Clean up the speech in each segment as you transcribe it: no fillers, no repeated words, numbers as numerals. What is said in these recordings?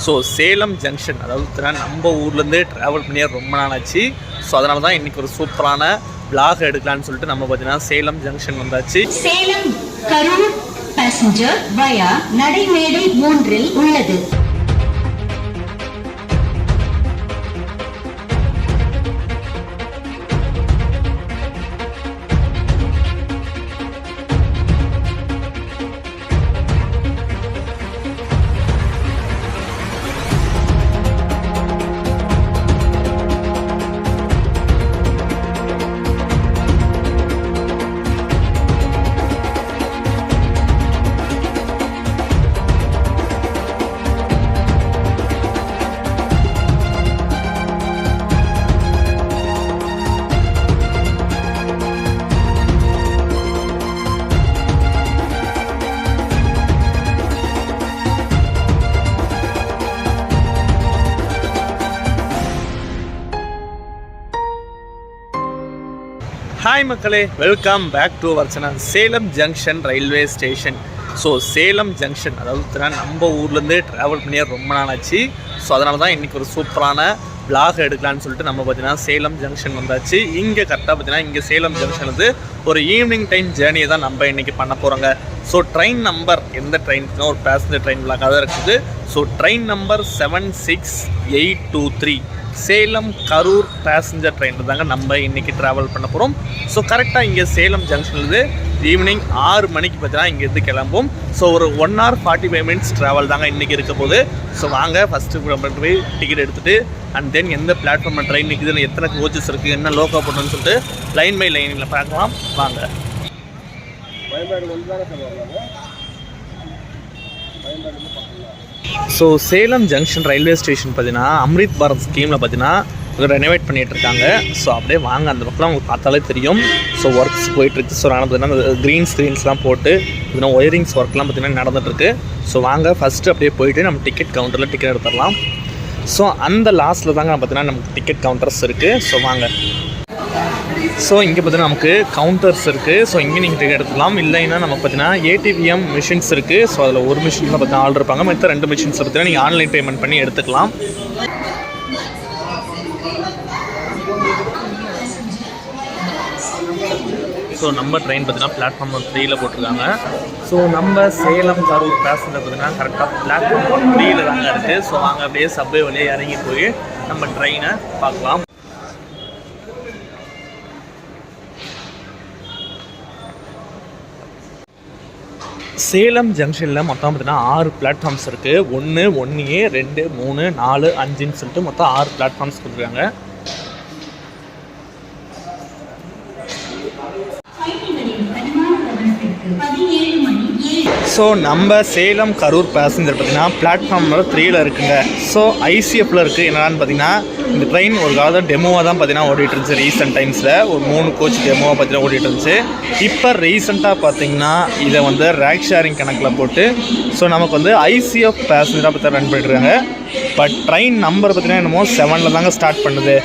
So Salem junction, அதாவது நம்ம ஊர்லேருந்து ட்ராவல் பண்ணியே ரொம்ப நாள் ஆச்சு. ஸோ அதனால தான் இன்றைக்கி ஒரு சூப்பரான விளாக் எடுக்கலான்னு சொல்லிட்டு நம்ம பார்த்தீங்கன்னா சேலம் ஜங்ஷன் வந்தாச்சு. சேலம் கரூர் பேசஞ்சர் வயா நடைமேடை 3 உள்ளது. ஹாய் மக்களே, welcome back to our channel Salem junction railway station. So Salem junction, அதாவது நம்ம ஊர்லேருந்து ட்ராவல் பண்ணியே ரொம்ப நாள் ஆச்சு. ஸோ அதனால தான் இன்றைக்கி ஒரு சூப்பரான விளாக் எடுக்கலான்னு சொல்லிட்டு நம்ம பார்த்தீங்கன்னா சேலம் ஜங்ஷன் வந்தாச்சு. இங்கே கரெக்டாக பார்த்தீங்கன்னா இங்கே சேலம் ஜங்ஷன் வந்து ஒரு ஈவினிங் டைம் ஜேர்னியை தான் நம்ம இன்றைக்கி பண்ண போகிறோங்க. ஸோ ட்ரெயின் நம்பர் எந்த ட்ரெயின்ஸ்னா ஒரு பேசஞ்சர் ட்ரெயின் விளாக்காக தான் இருக்குது. So train number 76823 Salem Karur passenger train தாங்க நம்ம இன்றைக்கி ட்ராவல் பண்ண போகிறோம். ஸோ கரெக்டாக இங்கே சேலம் ஜங்ஷன்லேருந்து ஈவினிங் 6 மணிக்கு பார்த்தீங்கன்னா இங்கேருந்து கிளம்பும். ஸோ ஒரு 1 hour 45 minutes ட்ராவல் தாங்க இன்றைக்கி இருக்க போது. ஸோ வாங்க ஃபஸ்ட்டு போய் டிக்கெட் எடுத்துகிட்டு அண்ட் தென் எந்த பிளாட்ஃபார்மில் ட்ரெயின் நிற்குதுன்னு, எத்தனை கோச்சஸ் இருக்குது, என்ன லோக்கோ போட்டோன்னு சொல்லிட்டு லைன் பை லைனில் பார்க்கலாம் வாங்க. So Salem junction railway station பார்த்தீங்கன்னா அம்ரித் பாரத் ஸ்கீமில் பார்த்தீங்கன்னா ரெனோவேட் பண்ணிகிட்டு இருக்காங்க. ஸோ அப்படியே வாங்க, அந்த பக்கம் உங்களுக்கு பார்த்தாலே தெரியும். ஸோ ஒர்க்ஸ் போயிட்டுருக்கு. ஸோ நான் பார்த்தீங்கன்னா க்ரீன் ஸ்க்ரீன்ஸ்லாம் போட்டு பார்த்தீங்கன்னா ஒயரிங்ஸ் ஒர்க்லாம் பார்த்தீங்கன்னா நடந்துகிட்ருக்கு. ஸோ வாங்க ஃபஸ்ட்டு அப்படியே போயிட்டு நம்ம டிக்கெட் கவுண்டரில் டிக்கெட் எடுத்துடலாம். ஸோ அந்த லாஸ்ட்டில் தாங்க பார்த்தீங்கன்னா நமக்கு டிக்கெட் கவுண்டர்ஸ் இருக்குது. ஸோ வாங்க. ஸோ இங்கே பார்த்தீங்கன்னா நமக்கு கவுண்டர்ஸ் இருக்குது. ஸோ இங்கே நீங்கள் டிக்கெட் எடுத்துக்கலாம். இல்லைன்னா நமக்கு பார்த்தீங்கன்னா ஏடிஎம் மிஷின்ஸ் இருக்குது. ஸோ அதில் ஒரு மிஷினில் பார்த்தீங்கன்னா ஆள் இருப்பாங்க, மற்ற 2 மிஷின்ஸை பார்த்தீங்கன்னா நீங்கள் ஆன்லைன் பேமெண்ட் பண்ணி எடுத்துக்கலாம். ஸோ நம்ம ட்ரெயின் பார்த்தீங்கன்னா பிளாட்ஃபார்ம் 3ல் போட்டிருக்காங்க. ஸோ நம்ம சேலம் கரூர் பேசஞ்சர் பார்த்தீங்கன்னா கரெக்டாக பிளாட்ஃபார்ம் 3ல் தாங்க இருக்குது. ஸோ வாங்க அப்படியே சப்வே வழியே இறங்கி போய் நம்ம ட்ரெயினை பார்க்கலாம். சேலம் ஜங்ஷனில் மொத்தம் பார்த்தீங்கன்னா 6 பிளாட்ஃபார்ம்ஸ் இருக்குது. 1, 1A, 2, 3, 4, 5ன்னு சொல்லிட்டு மொத்தம் 6 பிளாட்ஃபார்ம்ஸ் கொடுத்துருக்காங்க. ஸோ நம்ம சேலம் கரூர் பேசஞ்சர் பார்த்திங்கன்னா பிளாட்ஃபார்ம் நம்பர் 3ல் இருக்குங்க. ஸோ ஐசிஎஃப்பில் இருக்குது. என்னென்னு பார்த்தீங்கன்னா இந்த ட்ரெயின் ஒரு காலத்தில் டெமோவாக தான் பார்த்தீங்கன்னா ஓடிட்டு இருந்துச்சு. ரீசெண்ட் டைம்ஸில் ஒரு 3 கோச் டெமோவாக பார்த்தீங்கன்னா ஓடிட்டு இருந்துச்சு. இப்போ ரீசெண்டாக பார்த்தீங்கன்னா இதை வந்து ரேக் ஷேரிங் கணக்கில் போட்டு ஸோ நமக்கு வந்து ஐசிஎஃப் பேசஞ்சராக பற்றி ரன் பண்ணிட்டுருக்காங்க. பட் ட்ரெயின் நம்பர் பார்த்தீங்கன்னா என்னமோ 7ல் தாங்க ஸ்டார்ட் பண்ணுது.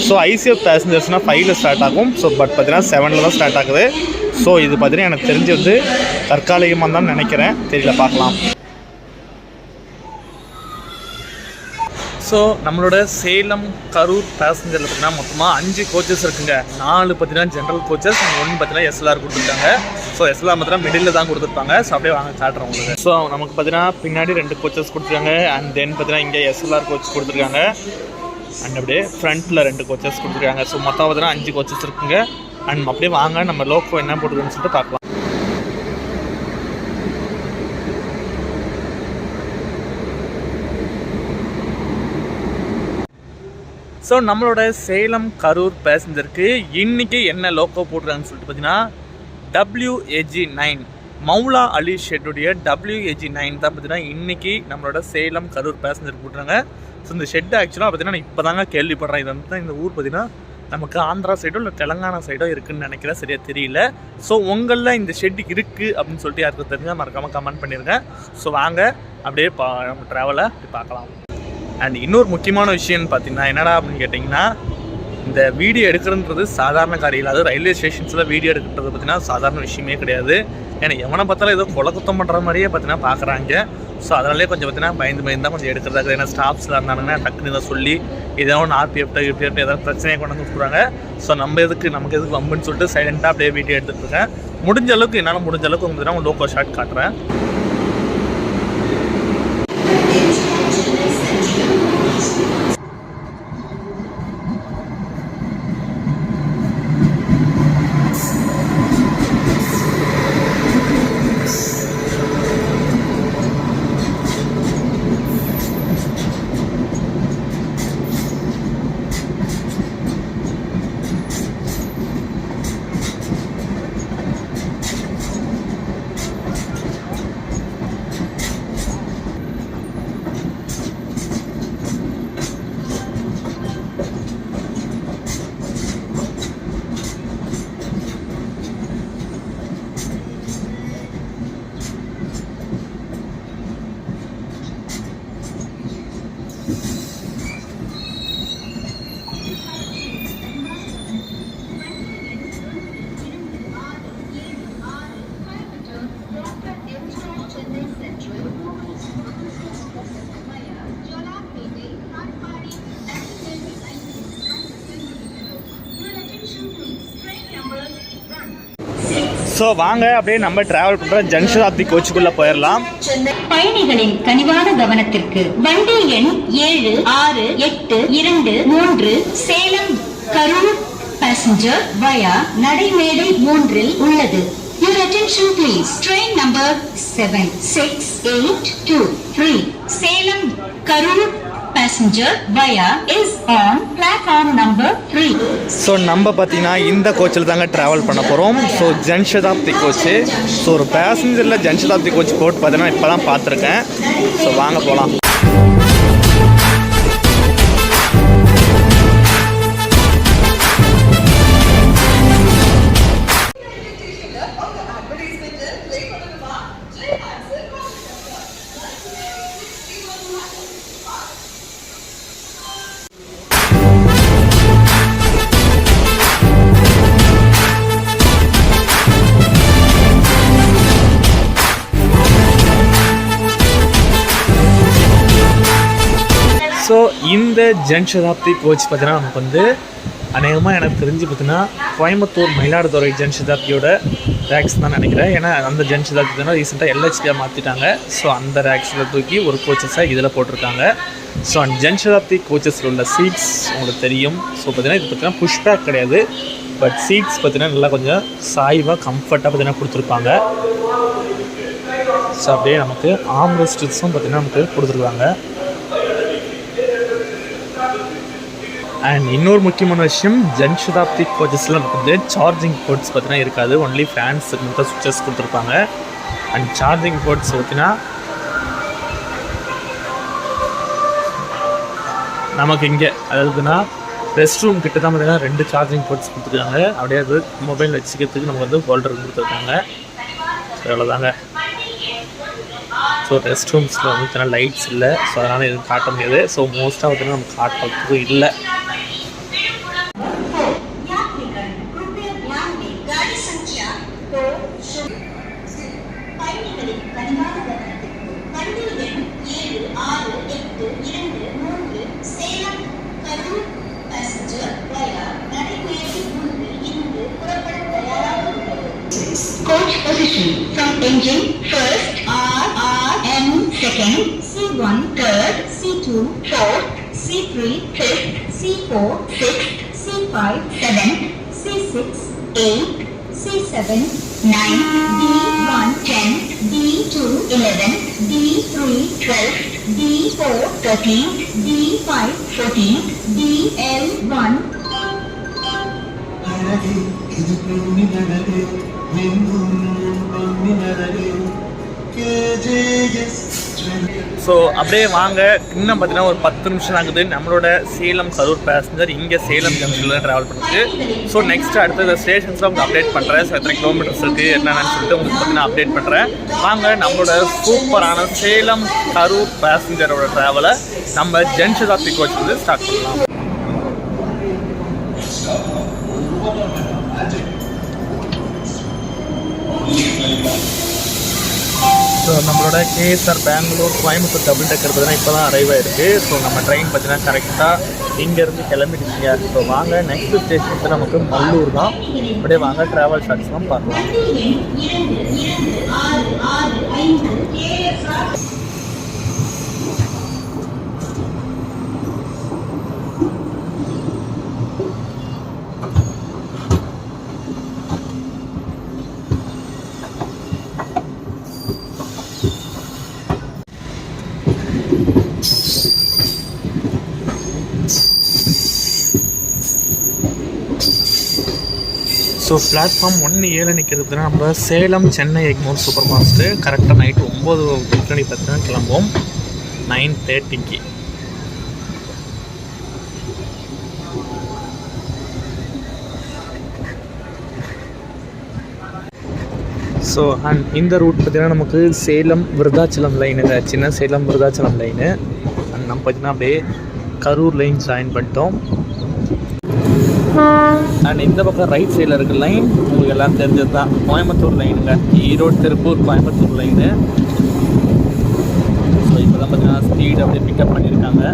ஸோ ஐசிஎஃப் பேசஞ்சர்ஸ்னால் 5ல் ஸ்டார்ட் ஆகும். ஸோ பட் பார்த்தீங்கன்னா 7ல் தான் ஸ்டார்ட் ஆகுது. ஸோ இது பார்த்தீங்கன்னா எனக்கு தெரிஞ்சு வந்து தற்காலிகமாக தான் நினைக்கிறேன், தெரியல, பார்க்கலாம். ஸோ நம்மளோட சேலம் கரூர் பேசஞ்சரில் பார்த்தீங்கன்னா மொத்தமாக 5 கோச்சஸ் இருக்குங்க. 4 பார்த்தீங்கன்னா ஜென்ரல் கோச்சஸ், 1 பார்த்தீங்கன்னா எஸ்எல்ஆர் கொடுத்துருக்காங்க. ஸோ எஸ்எல்ஆர் பார்த்தீங்கன்னா மிடில் தான் கொடுத்துருப்பாங்க. ஸோ அப்படியே வாங்க காட்டுறோம் உங்களுக்கு. ஸோ நமக்கு பார்த்தீங்கன்னா பின்னாடி 2 கோச்சஸ் கொடுத்துருக்காங்க. அண்ட் தென் பார்த்தீங்கன்னா இங்கே எஸ்எல்ஆர் கோச் கொடுத்துருக்காங்க. அண்ட் அப்படியே ஃப்ரண்ட்டில் 2 கோச்சஸ் கொடுத்துருக்காங்க. ஸோ மொத்தம் பார்த்தீங்கன்னா 5 கோச்சஸ் இருக்குங்க. அண்ட் அப்படியே வாங்க நம்ம லோக்கோ என்ன போட்டுருக்குன்னு சொல்லிட்டு பார்க்கலாம். ஸோ நம்மளோட சேலம் கரூர் பேசஞ்சருக்கு இன்றைக்கி என்ன லோக்கோ போட்டுருக்காங்கன்னு சொல்லிட்டு பார்த்தீங்கன்னா WAG9 மௌலா அலி ஷெட்டுடைய WAG9 தான் பார்த்தீங்கன்னா இன்றைக்கி நம்மளோட சேலம் கரூர் பேசஞ்சர் போட்டுறாங்க. ஸோ இந்த ஷெட்டு ஆக்சுவலாக பார்த்தீங்கன்னா நான் இப்போ தாங்க கேள்விப்படுறேன். இது வந்து இந்த ஊர் பார்த்தீங்கன்னா நமக்கு ஆந்திரா சைடோ இல்லை தெலுங்கானா சைடோ இருக்குதுன்னு நினைக்கிறேன், சரியாக தெரியல. ஸோ உங்களில் இந்த ஷெட்டு இருக்குது அப்படின்னு சொல்லிட்டு யாருக்கு தெரிஞ்சால் மறக்காமல் கமெண்ட் பண்ணிடுங்க. ஸோ வாங்க அப்படியே நம்ம ட்ராவலை பார்க்கலாம். அண்ட் இன்னொரு முக்கியமான விஷயம்னு பார்த்தீங்கன்னா என்னடா அப்படின்னு கேட்டிங்கன்னா, இந்த வீடியோ எடுக்கிறன்றது சாதாரண காரியம் இல்லை. அது ரயில்வே ஸ்டேஷன்ஸில் வீடியோ எடுக்கிறது பார்த்தீங்கன்னா சாதாரண விஷயமே கிடையாது. ஏன்னா எவனை பார்த்தாலும் ஏதோ கொலை குத்தம் பண்ணுற மாதிரியே பார்த்தீங்கன்னா பார்க்குறாங்க. ஸோ அதனாலே கொஞ்சம் பார்த்தீங்கன்னா பயந்து தான் கொஞ்சம் எடுக்கிறதா இருக்குது. ஏன்னா ஸ்டாஃப்ஸில் இருந்தாங்கன்னா டக்குன்னு இதை சொல்லி ஏதோ ஒன்று ஆர்பிஎஃப்ட யூபிஎஃப்ட ஏதாவது பிரச்சனையை கொண்டு வந்து கொடுக்குறாங்க. ஸோ நமக்கு எதுக்கு வம்புன்னு சொல்லிட்டு சைலண்ட்டாக அப்படியே வீடியோ எடுத்துகிட்டு இருக்கேன். முடிஞ்ச அளவுக்கு என்னால் முடிஞ்ச அளவுக்கு உங்களுக்கு லோக்கோ ஷாட் காட்டுறேன். ஸோ வாங்க அப்படியே நம்ம டிராவல் பண்ணுற ஜன்ஷதாப்தி கோச்சுக்குள்ளே போயிடலாம். பயணிகளின் கனிவான கவனத்திற்கு வண்டி எண் 7682 சேலம் கரூர் பேசஞ்சர் வயா நடைமேடை 3 உள்ளது. Your attention please. Train number 76823 Salem Karur passenger via is on platform number 3. So நம்ம பார்த்தீங்கன்னா இந்த கோச்சில் தாங்க ட்ராவல் பண்ண போகிறோம். So ஜன்ஷதாப்தி coach. ஸோ ஒரு பேசஞ்சரில் ஜன்ஷதாப்தி கோச் போட்டு பார்த்தீங்கன்னா இப்போ தான் பார்த்துருக்கேன். ஸோ வாங்க போகலாம். ஸோ இந்த ஜன்ஷதாப்தி கோச் பார்த்தீங்கன்னா நமக்கு வந்து அநேகமாக எனக்கு தெரிஞ்சு பார்த்தீங்கன்னா கோயம்புத்தூர் மயிலாடுதுறை ஜன்ஷதாப்தியோட ரேக்ஸ் தான் நினைக்கிறேன். ஏன்னா அந்த ஜன்ஷதாப்தி தானே ரீசெண்டாக எல்ஹெச்டியாக மாற்றிட்டாங்க. ஸோ அந்த ரேக்ஸில் தூக்கி ஒரு கோச்சஸாக இதில் போட்டிருக்காங்க. ஸோ அந்த ஜன்ஷதாப்தி கோச்சஸில் உள்ள சீட்ஸ் உங்களுக்கு தெரியும். ஸோ பார்த்தீங்கன்னா இது பார்த்தீங்கன்னா புஷ் பேக் கிடையாது. பட் சீட்ஸ் பார்த்தீங்கன்னா நல்லா கொஞ்சம் சாய்வாக கம்ஃபர்ட்டாக பார்த்தீங்கன்னா கொடுத்துருப்பாங்க. ஸோ அப்படியே நமக்கு ஆம்ரெஸ்ட்ஸும் பார்த்தீங்கன்னா நமக்கு கொடுத்துருக்காங்க. அண்ட் இன்னொரு முக்கியமான விஷயம், ஜன்ஷதாப்தி கோச்சஸில் வந்து சார்ஜிங் போர்ட்ஸ் பார்த்தீங்கன்னா இருக்காது. ஒன்லி ஃபேன்ஸுக்கு மட்டும் சுவிச்சஸ் கொடுத்துருப்பாங்க. அண்ட் சார்ஜிங் போர்ட்ஸ் பார்த்தீங்கன்னா நமக்கு இங்கே அதாவதுன்னா ரெஸ்ட் ரூம் கிட்ட தான் பார்த்தீங்கன்னா 2 சார்ஜிங் போர்ட்ஸ் கொடுத்துருக்காங்க. அப்படியே அது மொபைல் வச்சுக்கிறதுக்கு நமக்கு வந்து ஹோல்டர் கொடுத்துருக்காங்க. ஸோ அவ்வளோதாங்க. ஸோ ரெஸ்ட் ரூம்ஸில் வந்து பார்த்தீங்கன்னா லைட்ஸ் இல்லை. ஸோ அதனால் எதுவும் காட்ட முடியாது. ஸோ மோஸ்ட்டாக பார்த்தீங்கன்னா நமக்கு காட்டுறதுக்கும் இல்லை. Coach position from engine first, RM second, C1 third, C2 fourth, C3 fifth, C4 sixth, C5 seventh, C6 eighth, C7 ninth, D1 10th, D2 11th, D3 12th, D4 13th, D5 14th, DL1 so அப்படியே வாங்க. இன்னும் பார்த்தீங்கன்னா ஒரு 10 நிமிஷம் ஆகுது நம்மளோட Salem Karur passenger இங்கே சேலம் ஜங்ஷனில் ட்ராவல் பண்ணுறது. ஸோ நெக்ஸ்ட் அடுத்த ஸ்டேஷன்ஸில் உங்களுக்கு அப்டேட் பண்ணுறேன். ஸோ எத்தனை கிலோமீட்டர்ஸ் இருக்குது என்னென்னு சொல்லிட்டு உங்களுக்கு பார்த்தீங்கன்னா அப்டேட் பண்ணுறேன். வாங்க நம்மளோட சூப்பரான சேலம் கரூர் பேசஞ்சரோட ட்ராவலை நம்ம ஜன்ஷதாப்தி கோச் வந்து ஸ்டார்ட் பண்ணலாம். ஸோ நம்மளோட KSR Bangalore Coimbatore double decker பார்த்தீங்கன்னா இப்போ தான் அரைவ் ஆயிருக்கு. ஸோ நம்ம ட்ரெயின் பார்த்தீங்கன்னா கரெக்டாக இங்கேருந்து கிளம்பிடுச்சிங்க. ஸோ வாங்க நெக்ஸ்ட் ஸ்டேஷன் வந்து நமக்கு மல்லூர் தான். அப்படியே வாங்க ட்ராவல் ஷார்ட்ஸ்லாம் பார்க்கலாம். ஸோ பிளாட்ஃபார்ம் 1A நிற்கிறது பார்த்தீங்கன்னா நம்ம சேலம் சென்னை எக்மோர் சூப்பர் ஃபாஸ்ட்டு கரெக்டாக நைட்டு 9 மணி பார்த்தீங்கன்னா கிளம்புவோம் 9:30க்கு. ஸோ அண்ட் இந்த ரூட் பார்த்தீங்கன்னா நமக்கு சேலம் விருதாச்சலம் லைனுங்க, சின்ன சேலம் விருதாச்சலம் லைனு. அண்ட் நம்ம பார்த்தீங்கன்னா அப்படியே கரூர் லைன் ஜாயின் பண்ணிட்டோம். அண்ட் இந்த பக்கம் ரைட் சைடில் இருக்க லைன் உங்களுக்கு எல்லாம் தெரிஞ்சது தான், கோயம்புத்தூர் லைனுங்க, ஈரோடு திருப்பூர் கோயம்புத்தூர் லைனு. ஸோ இப்போ தான் பார்த்தீங்கன்னா ஸ்பீட் அப்படியே பிக்கப் பண்ணியிருக்காங்க.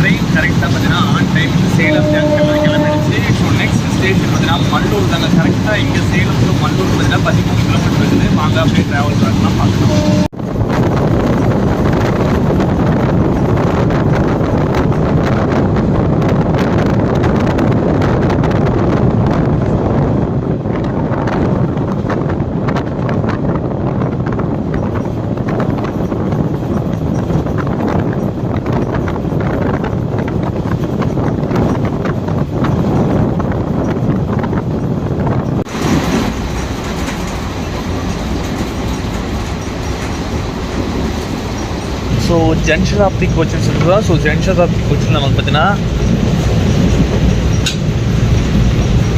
ட்ரெயின் கரெக்டாக பார்த்தீங்கன்னா ஆன் டைம் சேலம் ஜங்ஷனில் கிளம்பிடுச்சு. ஸோ நெக்ஸ்ட் ஸ்டேஷன் பார்த்தீங்கன்னா மல்லூர் தாங்க. கரெக்டாக இங்கே சேலம் டு மல்லூர் பார்த்தீங்கன்னா 13 கிலோமீட்டர் இருக்குது. வாங்க அப்படியே ட்ராவல் பண்ணலாம் பார்க்கலாம். ஸோ ஜன்ஷதாப்தி கோச்சுன்னு சொல்லுறோம். ஸோ ஜன்ஷதாப்தி கோச்சில் நமக்கு பார்த்தீங்கன்னா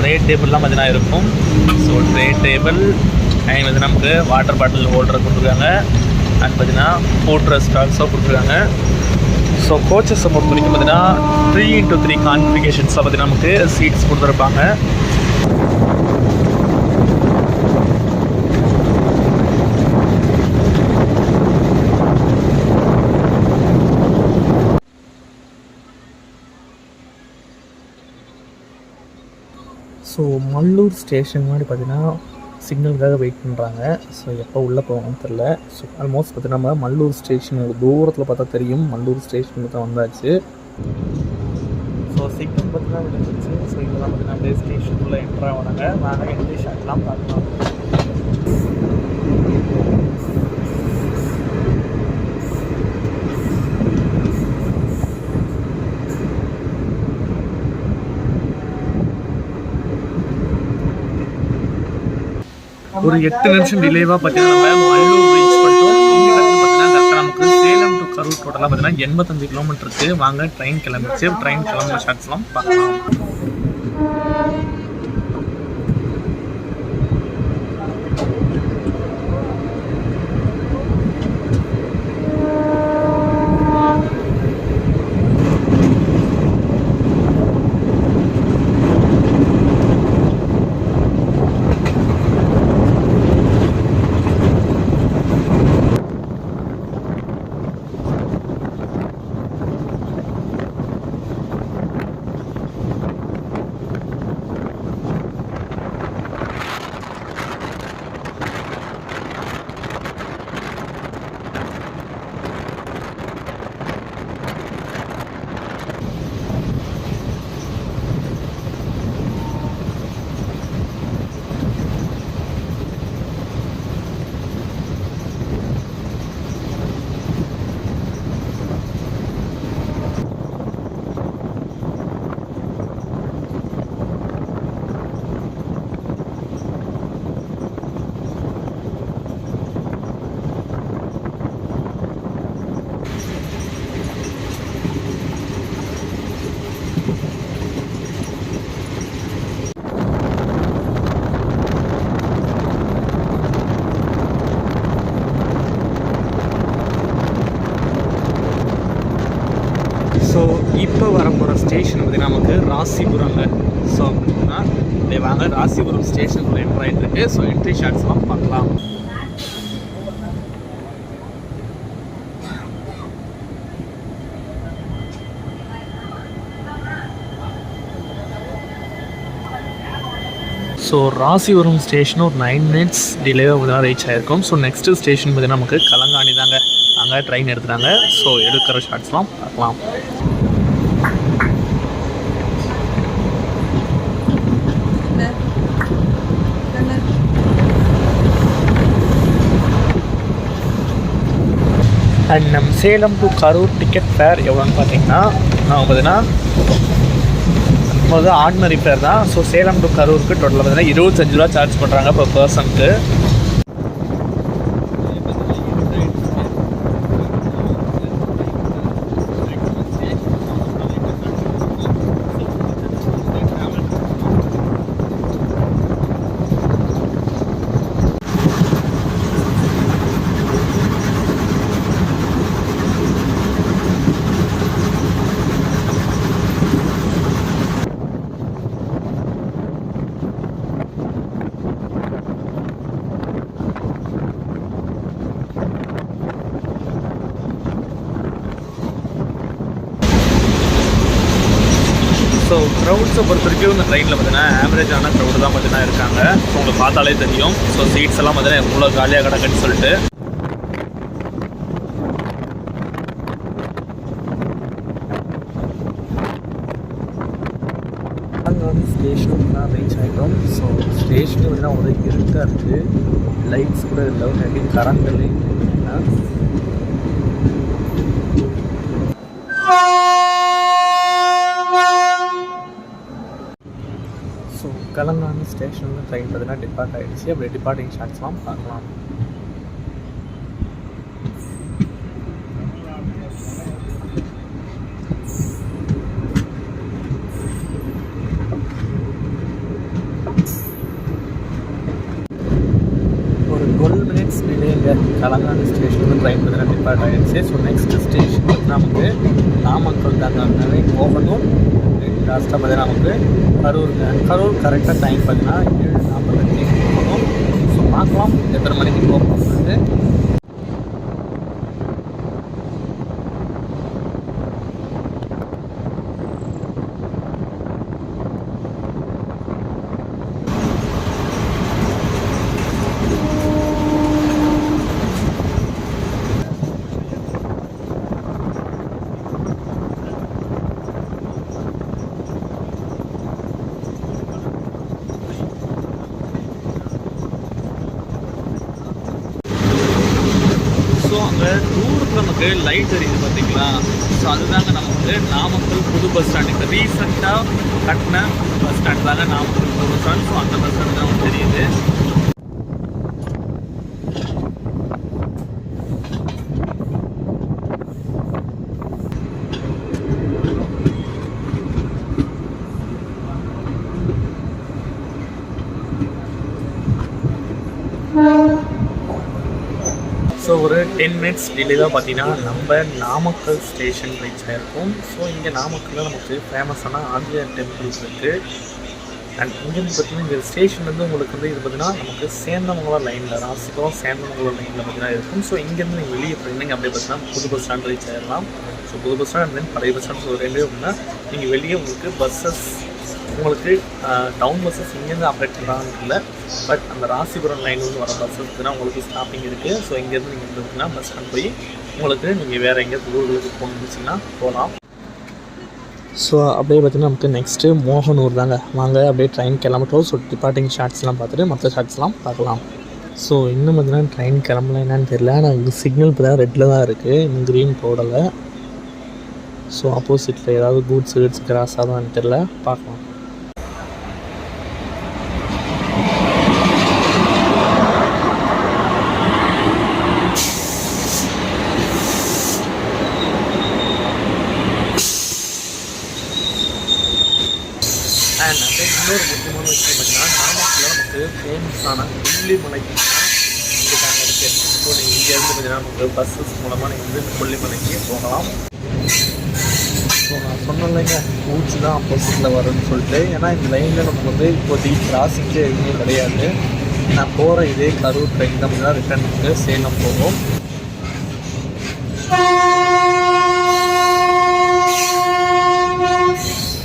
ரேட் டேபிள்லாம் பார்த்தீங்கன்னா இருக்கும். ஸோ ரேட் டேபிள் அண்ட் வந்து நமக்கு வாட்டர் பாட்டில் ஹோல்டர் கொடுத்துருக்காங்க. அண்ட் பார்த்தீங்கன்னா ஃபுட் ரெஸ்ட் ஆல்சோ கொடுத்துருக்காங்க. ஸோ கோச்சஸை பொறுத்த வரைக்கும் பார்த்தீங்கன்னா 3x3 கான்ஃபிகேஷன்ஸில் பார்த்தீங்கன்னா நமக்கு சீட்ஸ் கொடுத்துருப்பாங்க. ஸோ மல்லூர் ஸ்டேஷன் மாதிரி பார்த்தீங்கன்னா சிக்னலுக்காக வெயிட் பண்ணுறாங்க. ஸோ எப்போ உள்ளே போகணும்னு தெரில. ஸோ ஆல்மோஸ்ட் பார்த்தீங்கன்னா நம்ம மல்லூர் ஸ்டேஷன் தூரத்தில் பார்த்தா தெரியும் மல்லூர் ஸ்டேஷனுக்கு தான் வந்தாச்சு. ஸோ சிக்னல் பார்த்தீங்கன்னா விழுந்துச்சு. ஸோ இதெல்லாம் பார்த்தீங்கன்னா அப்படியே ஸ்டேஷனுக்குள்ளே என்ட்ரு ஆகிறாங்க. வாங்க என்ட்ரி ஷாட்லாம் பார்க்கலாம். ஒரு 8 நிமிஷம் டிலேவாக பார்த்தீங்கன்னா நம்ம மல்லூர் ரீச் பண்ணிட்டோம். இங்கே பார்த்தீங்கன்னா கரெக்டாக நமக்கு சேலம் டு கரூர் டோட்டலாக பார்த்தீங்கன்னா 85 கிலோமீட்டர் இருக்குது. வாங்க ட்ரெயின் கிளம்பிச்சு. ட்ரெயின் கிளம்புற ஷார்ட்ஸ்லாம் பார்க்கலாம். ராசிபுரங்க. ஸோ வாங்க ராசிபுரம் ஸ்டேஷனுக்குள்ள என்ட்ரு ஆகிட்டு இருக்கு. ஸோ என்ட்ரி ஷாட்ஸ்லாம் பார்க்கலாம். ஸோ ராசிபுரம் ஸ்டேஷன் ஒரு 9 minutes டிலேவாக தான் ரீச் ஆகிருக்கும். ஸோ நெக்ஸ்ட்டு ஸ்டேஷன் பார்த்தீங்கன்னா நமக்கு கலங்காணி தாங்க. அங்கே ட்ரெயின் எடுத்துட்டாங்க. ஸோ எடுக்கிற ஷார்ட்ஸ்லாம் பார்க்கலாம். அண்ட் நம்ம Salem to Karur ticket fair எவ்வளோன்னு பார்த்தீங்கன்னா ஆர்டினரி ஃபேர் தான். ஸோ சேலம் டு கரூருக்கு டோட்டலாக பார்த்தீங்கன்னா 25 ரூபா சார்ஜ் பண்ணுறாங்க பர் பர்சனுக்கு. ஸோ க்ரௌட்ஸை பொறுத்த வரைக்கும் இந்த ட்ரெயினில் பார்த்தீங்கன்னா ஆவரேஜான க்ரௌடு தான் பார்த்தீங்கன்னா இருக்காங்க. ஸோ உங்களுக்கு பார்த்தாலே தெரியும். ஸோ சீட்ஸ் எல்லாம் பார்த்தீங்கன்னா எவ்வளோ காலியாக கிடக்குன்னு சொல்லிட்டு. ஸ்டேஷனுக்கு தான் ரீச் ஆகிட்டோம். ஸோ ஸ்டேஷன் பார்த்தீங்கன்னா உங்களுக்கு இருட்டாக இருக்குது. லைட்ஸ் கூட இல்லை, நிறைய கரண்ட் இல்லைன்னா. ஸோ கலங்காணி ஸ்டேஷனில் ட்ரெயின் பார்த்தீங்கன்னா டிபார்ட் ஆகிடுச்சு. அப்படியே டிபார்ட்டிங் ஷாட்ஸ்லாம் பார்க்கலாம். ஒரு 12 minutes டிலேங்க கலங்காணி ஸ்டேஷனில் ட்ரெயின் பார்த்தீங்கன்னா டிபார்ட் ஆகிடுச்சு. ஸோ நெக்ஸ்ட் ஸ்டேஷன் பார்த்தீங்கன்னா நமக்கு நாமக்கல் தாங்க. அங்கே போகணும். லாஸ்ட்டாக பார்த்தீங்கன்னா நமக்கு கரூர் கரெக்டாக டைம் பார்த்தீங்கன்னா 7:45 போகணும். ஸோ பார்க்கலாம் எத்தனை மணிக்கு போகணும் சொல்லிட்டு. ஸோ அங்கே தூரத்தில் நமக்கு லைட் தெரியுது பார்த்தீங்களா? ஸோ அதுதாங்க நமக்கு நாமக்கல் புது பஸ் ஸ்டாண்ட். இப்போ ரீசெண்டாக கட்டின பஸ் ஸ்டாண்ட் தாங்க நாமக்கல் புது பஸ் ஸ்டாண்ட். ஸோ அந்த பஸ் ஸ்டாண்ட் தான் நமக்கு தெரியுது. ஸோ ஒரு 10 minutes டிலே தான் பார்த்தீங்கன்னா நம்ம நாமக்கல் ஸ்டேஷன் ரீச் ஆகிருக்கும். ஸோ இங்கே நாமக்கல்லில் நமக்கு ஃபேமஸான ஆஞ்சநேயர் டெம்பிள்ஸ் இருக்குது. அண்ட் இங்கேருந்து பார்த்தீங்கன்னா இந்த ஸ்டேஷன்லேருந்து உங்களுக்கு வந்து இது பார்த்தீங்கன்னா நமக்கு சேந்தமங்கலம் லைனில் ராசிபுரம் சேந்தமங்கலம் லைனில் பார்த்தீங்கன்னா இருக்கும். ஸோ இங்கேருந்து நீங்கள் வெளியே போயிருந்தீங்க அப்படியே பார்த்தீங்கன்னா புது பஸ் ஸ்டாண்ட் ரீச் ஆகிடலாம். ஸோ புது பஸ் ஸ்டாண்ட் தென் பழைய பஸ் ஸ்டாண்ட். ஸோ ரெண்டே அப்படின்னா நீங்கள் வெளியே உங்களுக்கு பஸ்ஸஸ் உங்களுக்கு டவுன் பஸ்ஸஸ் இங்கேருந்து ஆப்ரேட் பண்ணுறாங்கன்னு இல்லை. பட் அந்த ராசிபுரம் லைன்லேருந்து வர பஸ்ஸஸ்க்குனா உங்களுக்கு ஸ்டாப்பிங் இருக்குது. ஸோ இங்கேருந்து நீங்கள் இருந்துச்சுன்னா பஸ் ஸ்டாண்ட் போய் உங்களுக்கு நீங்கள் வேறு எங்கேயாவது ஊர்களுக்கு போகணுச்சுன்னா போகலாம். ஸோ அப்படியே பார்த்தீங்கன்னா நமக்கு நெக்ஸ்ட்டு மோகனூர் தாங்க. வாங்க அப்படியே ட்ரெயின் கிளம்பிட்டோம். ஸோ டிபார்ட்டிங் ஷார்ட்ஸ்லாம் பார்த்துட்டு மற்ற ஷார்ட்ஸ்லாம் பார்க்கலாம். ஸோ இன்னும் பார்த்தீங்கன்னா ட்ரெயின் கிளம்பல என்னன்னு தெரியல. ஆனால் இங்கே சிக்னல் இப்போ தான் ரெட்டில் தான் இருக்குது, இன்னும் க்ரீன் போடலை. ஸோ ஆப்போசிட்டில் ஏதாவது கூட்ஸ் கிராஸ் ஆகுதான்னு தெரியல, பார்க்கலாம். அண்ட் அப்படியே இன்னொரு முக்கியமான விஷயம் பார்த்தீங்கன்னா நாமக்கல்ல நமக்கு ஃபேமஸான வெள்ளி மலை இதுக்காக இருக்குது. ஸோ நீங்கள் இங்கேருந்து பார்த்தீங்கன்னா நமக்கு பஸ்ஸஸ் மூலமாக நீங்கள் வந்து கொல்லிமலைக்கு போகலாம். ஸோ நான் சொன்னேன்லைங்க ஊச்சி தான் ஆப்போசிட்டில் வரும்னு சொல்லிட்டு, ஏன்னா இந்த லைனில் நமக்கு வந்து இப்போதைக்கு கிராசிங்கே எதுவுமே கிடையாது. நான் போகிற இதே கரூர் ட்ரெயின் தான் தான் ரிட்டர்ன் வந்து சேலம் போகும்.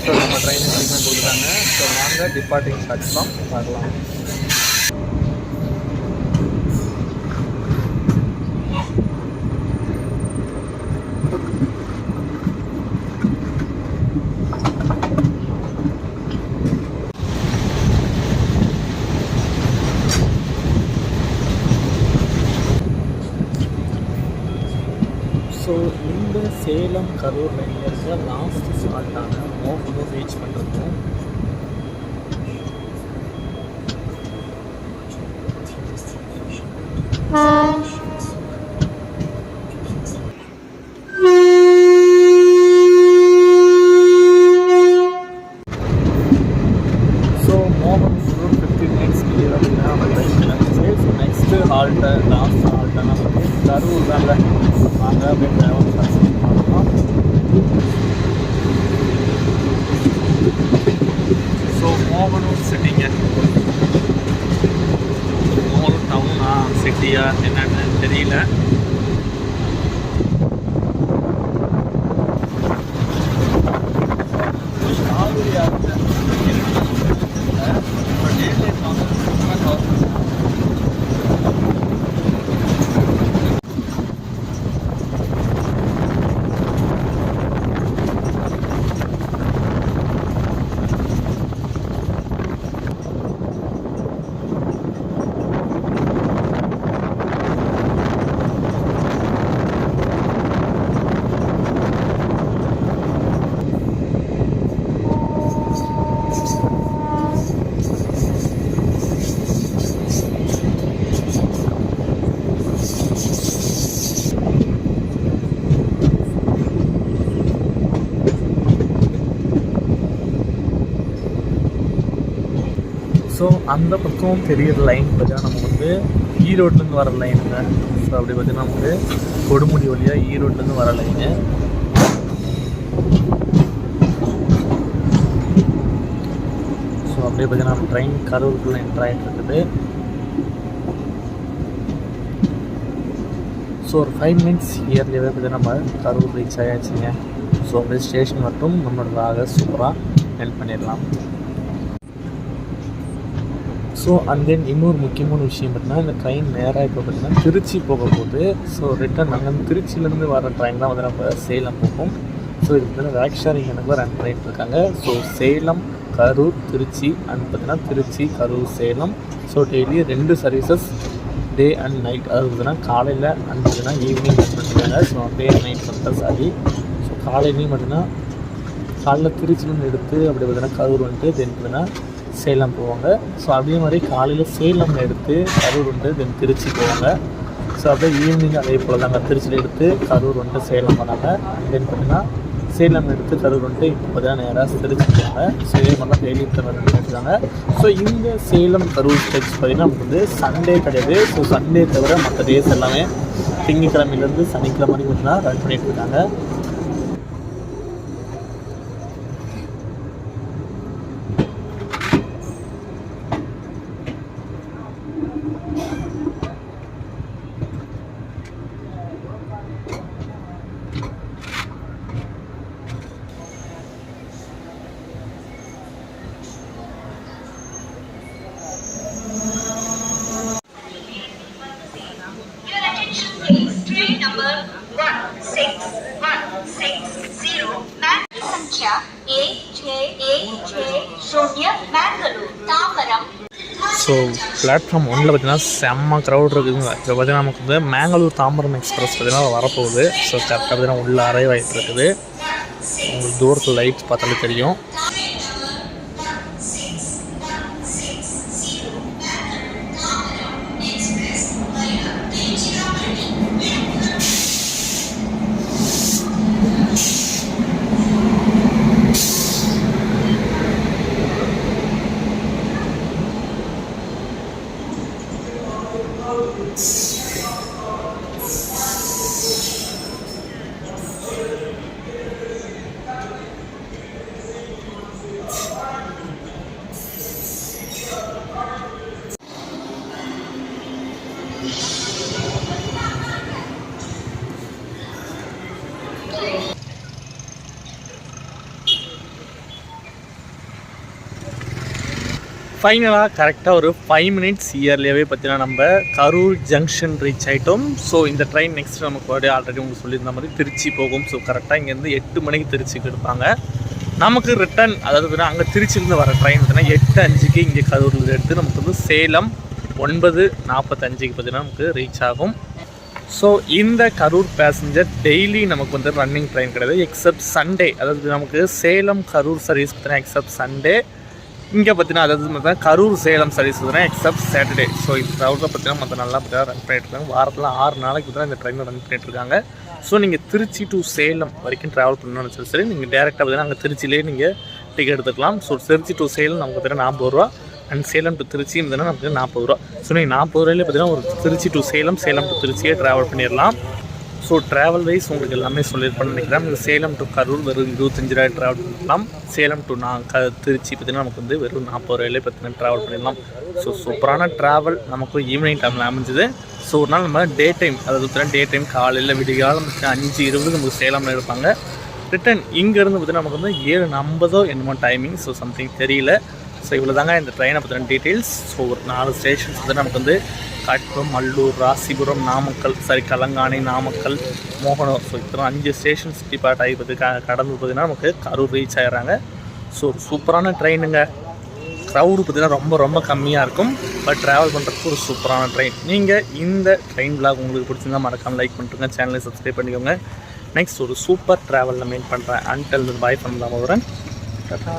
ஸோ நம்ம ட்ரெயினை ட்ரீட்மெண்ட் கொடுக்குறாங்க. ஸோ வாங்க டிபார்ட்டிங் ஸ்டார்ட்லாம் பார்க்கலாம். ஸோ இந்த சேலம் கரூர் லைனில் இருக்கிற லாஸ்ட் ஸ்டார்ட்டான மோகனூர் ரீச் பண்ணுறோம். ஸோ மோகனூர் 15 minutes கிளியர் அப்படின்னா நம்ம ட்ரெயின் கிளம்பிச்சு. ஸோ நெக்ஸ்ட்டு ஹால்ட்டு லாஸ்ட் ஹால்ட்டான கரூர் தாங்க. வாங்க அப்படியே ட்ராவல் பண்ணலாம். ஸோ மோகனூர் சிட்டிங்க, மோகனூர் டவுனா சிட்டியா என்னன்னு தெரியல. ஸோ அந்த பக்கம் பெரிய லைன் பார்த்தீங்கன்னா நம்ம வந்து ஈரோட்லேருந்து வர லைனுங்க. ஸோ அப்படி பார்த்தீங்கன்னா நமக்கு கொடுமுடி வழியாக ஈரோட்லேருந்து வர லைனு. ஸோ அப்படியே பார்த்தீங்கன்னா நம்ம ட்ரெயின் கரூருக்குள்ளே என்ட்ரு ஆகிட்டு இருக்குது. ஸோ ஒரு 5 minutes இயர்லியாகவே பார்த்தீங்கன்னா நம்ம கரூர் ரீச் ஆகியாச்சுங்க. ஸோ அப்படியே ஸ்டேஷன் மட்டும் நம்மளோட சூப்பராக ஹெல்ப் பண்ணிடலாம். ஸோ அண்ட் தென் இன்னொரு முக்கியமான விஷயம் பார்த்தீங்கன்னா, இந்த ட்ரெயின் நேராக இப்போ பார்த்தீங்கன்னா திருச்சி போக போகுது. ஸோ ரிட்டன் அங்கே திருச்சியிலேருந்து வர ட்ரெயின் தான் வந்து நம்ம சேலம் போகும். ஸோ இதுக்கு பார்த்தீங்கன்னா வேக் ஷேரிங் எனக்கு 2 ட்ரெயின் இருக்காங்க. ஸோ சேலம் கரூர் திருச்சி அண்ட் பார்த்தீங்கன்னா Trichy Karur Salem. So daily 2 services day and night, அதாவது பார்த்தீங்கன்னா காலையில் அண்ட் பார்த்தீங்கன்னா ஈவினிங் பண்ணிருக்காங்க. So day and night compulsory. So காலையிலையும் பார்த்தீங்கன்னா காலைல திருச்சியிலேருந்து எடுத்து அப்படி பார்த்தீங்கன்னா கரூர் வந்துட்டு தென் பார்த்தீங்கன்னா சேலம் போவாங்க. ஸோ அதே மாதிரி காலையில் சேலம் எடுத்து கரூர் வந்துட்டு தென் திருச்சி போவாங்க. ஸோ அப்படியே ஈவினிங் அதே போல் தாங்க திருச்சியில் எடுத்து கரூர் வந்துட்டு சேலம் போனாங்க. தென் பார்த்தீங்கன்னா சேலம் எடுத்து கரூர் வந்துட்டு இப்போ பார்த்தீங்கன்னா நேராக திருச்சி போவாங்க. ஸோ இதே மாதிரிலாம் டெய்லி எடுத்துருக்காங்க. ஸோ இந்த சேலம் கரூர் ஸ்டெச் பார்த்திங்கன்னா நமக்கு வந்து சண்டே கிடையாது. ஸோ சண்டே தவிர மற்ற டேஸ் எல்லாமே திங்கக்கிழமையிலேருந்து சனிக்கிழமை வரைக்கும் பார்த்தீங்கன்னா ரன் பண்ணிகிட்டு இருக்காங்க. संख्या 1610 मैंगलोर तामरम. ஸோ பிளாட்ஃபார்ம் 1ல் பார்த்தீங்கன்னா செம்ம க்ரௌட் இருக்குதுங்க. இப்போ பார்த்தீங்கன்னா நமக்கு வந்து மேங்களூர் தாம்பரம் எக்ஸ்பிரஸ் பார்த்தீங்கன்னா வரப்போகுது. ஸோ கரெக்டாக பார்த்தீங்கன்னா உள்ளே அரைவ் ஆகிட்டு இருக்குது. உங்களுக்கு தூரத்தில் லைட்ஸ் பார்த்தாலே தெரியும். ஃபைனலாக கரெக்டாக ஒரு 5 மினிட்ஸ் இயர்லியாகவே பார்த்தீங்கன்னா நம்ம கரூர் ஜங்ஷன் ரீச் ஆகிட்டோம். ஸோ இந்த ட்ரெயின் நெக்ஸ்ட் நமக்கு ஆல்ரெடி உங்களுக்கு சொல்லியிருந்த மாதிரி திருச்சி போகும். ஸோ கரெக்டாக இங்கேருந்து 8 மணிக்கு திருச்சிக்கு எடுப்பாங்க. நமக்கு ரிட்டன் அதாவது பார்த்தீங்கன்னா அங்கே திருச்சியிலேருந்து வர ட்ரெயின் பார்த்தீங்கன்னா 8:05க்கு இங்கே கரூரில் எடுத்து நமக்கு வந்து சேலம் 9:45க்கு பார்த்தீங்கன்னா நமக்கு ரீச் ஆகும். ஸோ இந்த கரூர் பேசஞ்சர் டெய்லி நமக்கு வந்து ரன்னிங் ட்ரெயின் கிடையாது, எக்ஸப்ட் சண்டே. அதாவது நமக்கு சேலம் கரூர் சர்வீஸ் பார்த்தீங்கன்னா எக்ஸப்ட் சண்டே. இங்கே பார்த்தீங்கன்னா அதாவது பார்த்தீங்கன்னா கரூர் சேலம் சர்வீஸ் பார்த்தீங்கன்னா எக்ஸப்ட் சாட்டர்டே. ஸோ இந்த ரவுட்டில் பார்த்தீங்கன்னா மற்ற நல்லா பார்த்தீங்கன்னா ரன் பண்ணிட்டுருக்காங்க. வாரத்தில் 6 நாளைக்கு பார்த்தீங்கன்னா இந்த ட்ரெயினில் ரன் பண்ணிட்டுருக்காங்க. ஸோ நீங்கள் திருச்சி டு சேலம் வரைக்கும் ட்ராவல் பண்ணணும்னு சரி நீங்கள் டேரெக்டாக பார்த்தீங்கன்னா அங்கே திருச்சியிலே நீங்கள் டிக்கெட் எடுத்துக்கலாம். ஸோ திருச்சி டு சேலம் நமக்கு பார்த்தீங்கன்னா 40 ரூபா அண்ட் சேலம் டு திருச்சி பார்த்தீங்கன்னா நமக்கு 40 ரூபா. ஸோ நீங்கள் 40 ரூபாயிலே பார்த்தீங்கன்னா ஒரு திருச்சி டு சேலம், சேலம் டு திருச்சியே ட்ராவல் பண்ணிடலாம். ஸோ ட்ராவல் வைஸ் உங்களுக்கு எல்லாமே சொல்லியிருப்பேன்னு நினைக்கிறேன். நீங்கள் சேலம் டு கரூர் வெறும் 25 ரூபாய் ட்ராவல் பண்ணலாம். சேலம் டு திருச்சி பார்த்தீங்கன்னா நமக்கு வந்து வெறும் 40 ரூபாயிலே பார்த்தீங்கன்னா ட்ராவல் பண்ணிடலாம். ஸோ சூப்பரான ட்ராவல் நமக்கு ஈவினிங் டைமில் அமைஞ்சுது. ஸோ ஒரு நாள் நம்ம டே டைம் அதாவது பார்த்தீங்கன்னா டே டைம் காலையில் விடிகாலம் 5:20 நமக்கு சேலமில் எடுப்பாங்க. ரிட்டன் இங்கேருந்து பார்த்தீங்கன்னா நமக்கு வந்து 7:50 என்னமோ டைமிங். ஸோ சம்திங் தெரியல. ஸோ இவ்வளோ தாங்க இந்த ட்ரெயினை பற்றின டீட்டெயில்ஸ். ஸோ ஒரு 4 ஸ்டேஷன்ஸ் வந்து நமக்கு வந்து காட்புரம், மல்லூர், ராசிபுரம், நாமக்கல், கலங்காணி, நாமக்கல், மோகனூர். ஸோ இத்தனை 5 ஸ்டேஷன்ஸ் டிபார்ட் ஆகி கடந்து பார்த்தீங்கன்னா நமக்கு கரூர் ரீச் ஆகிறாங்க. ஸோ ஒரு சூப்பரான ட்ரெயினுங்க. க்ரௌடு பார்த்திங்கன்னா ரொம்ப ரொம்ப கம்மியாக இருக்கும். பட் ட்ராவல் பண்ணுறதுக்கு ஒரு சூப்பரான ட்ரெயின். நீங்கள் இந்த ட்ரெயின் விளாக் உங்களுக்கு பிடிச்சிருந்தா மறக்காமல் லைக் பண்ணிட்டுருங்க, சேனலை சப்ஸ்கிரைப் பண்ணிக்கோங்க. நெக்ஸ்ட் ஒரு சூப்பர் ட்ராவலில் மீட் பண்ணுறேன். அன்டில் பாய் பண்ணலாம் வரேன். டாடா.